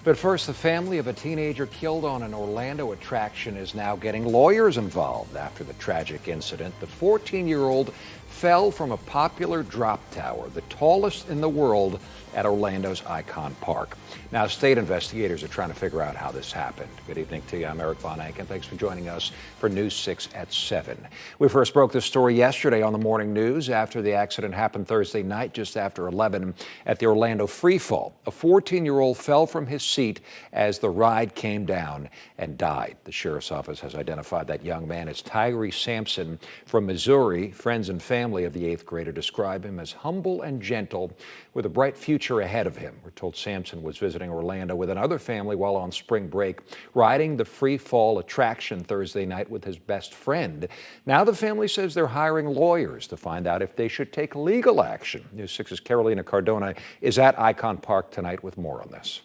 But first, the family of a teenager killed on an Orlando attraction is now getting lawyers involved after the tragic incident. The 14-year-old fell from a popular drop tower, the tallest in the world at Orlando's Icon Park. Now, state investigators are trying to figure out how this happened. Good evening to you. I'm Eric Von Anken. Thanks for joining us for News 6 at 7. We first broke this story yesterday on the morning news after the accident happened Thursday night just after 11 at the Orlando Freefall. A 14-year-old fell from his seat as the ride came down and died. The sheriff's office has identified that young man as Tyree Sampson from Missouri. Friends and family of the 8th grader describe him as humble and gentle with a bright future ahead of him. We're told Sampson was visiting Orlando with another family while on spring break, riding the free fall attraction Thursday night with his best friend. Now the family says they're hiring lawyers to find out if they should take legal action. News 6's Carolina Cardona is at Icon Park tonight with more on this.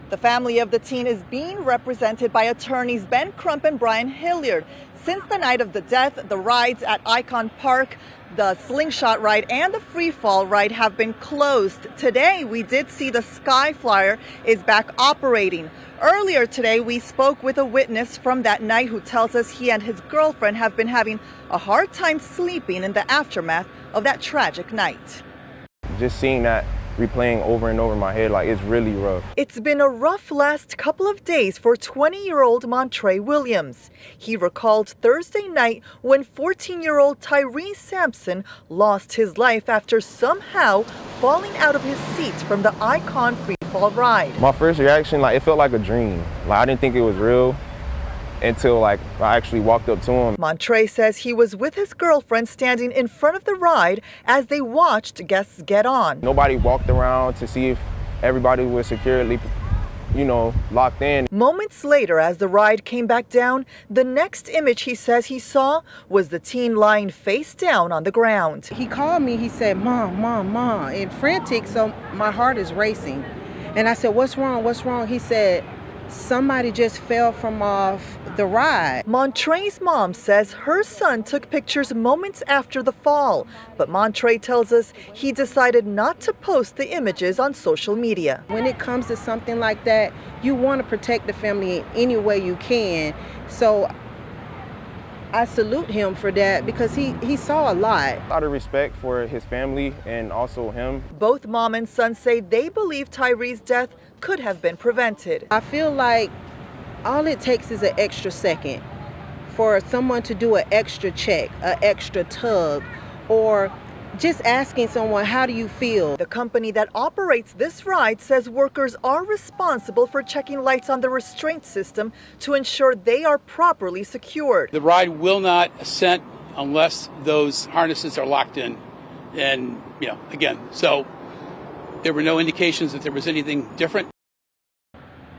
The family of the teen is being represented by attorneys Ben Crump and Brian Hilliard. Since the night of the death, the rides at Icon Park, the slingshot ride and the free fall ride have been closed. Today, we did see the Sky Flyer is back operating. Earlier today, we spoke with a witness from that night who tells us he and his girlfriend have been having a hard time sleeping in the aftermath of that tragic night. Just seeing that replaying over and over in my head, like, it's really rough. It's been a rough last couple of days for 20-year-old Montre Williams. He recalled Thursday night when 14-year-old Tyree Sampson lost his life after somehow falling out of his seat from the Icon Freefall ride. My first reaction, like, it felt like a dream. Like, I didn't think it was real until, like, I actually walked up to him. Montre says he was with his girlfriend standing in front of the ride as they watched guests get on. Nobody walked around to see if everybody was securely, locked in. Moments later, as the ride came back down, the next image he says he saw was the teen lying face down on the ground. He called me, he said, Mom, Mom, Mom, and frantic, so my heart is racing. And I said, what's wrong, what's wrong? He said, somebody just fell from off the ride. Montre's mom says her son took pictures moments after the fall, but Montre tells us he decided not to post the images on social media. When it comes to something like that, you want to protect the family any way you can. So I salute him for that because he saw a lot. A lot of respect for his family and also him. Both mom and son say they believe Tyree's death could have been prevented. I feel like all it takes is an extra second for someone to do an extra check, an extra tug, or just asking someone, how do you feel? The company that operates this ride says workers are responsible for checking lights on the restraint system to ensure they are properly secured. The ride will not ascend unless those harnesses are locked in. And, again, so there were no indications that there was anything different.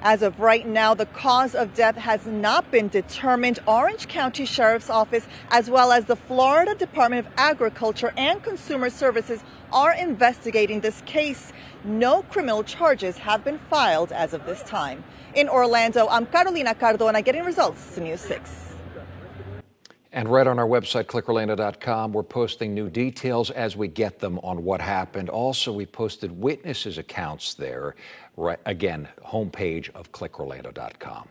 As of right now, the cause of death has not been determined. Orange County Sheriff's Office, as well as the Florida Department of Agriculture and Consumer Services, are investigating this case. No criminal charges have been filed as of this time. In Orlando, I'm Carolina Cardona, getting results to News 6. And right on our website, clickorlando.com, we're posting new details as we get them on what happened. Also, we posted witnesses' accounts there. Right, again, homepage of clickorlando.com.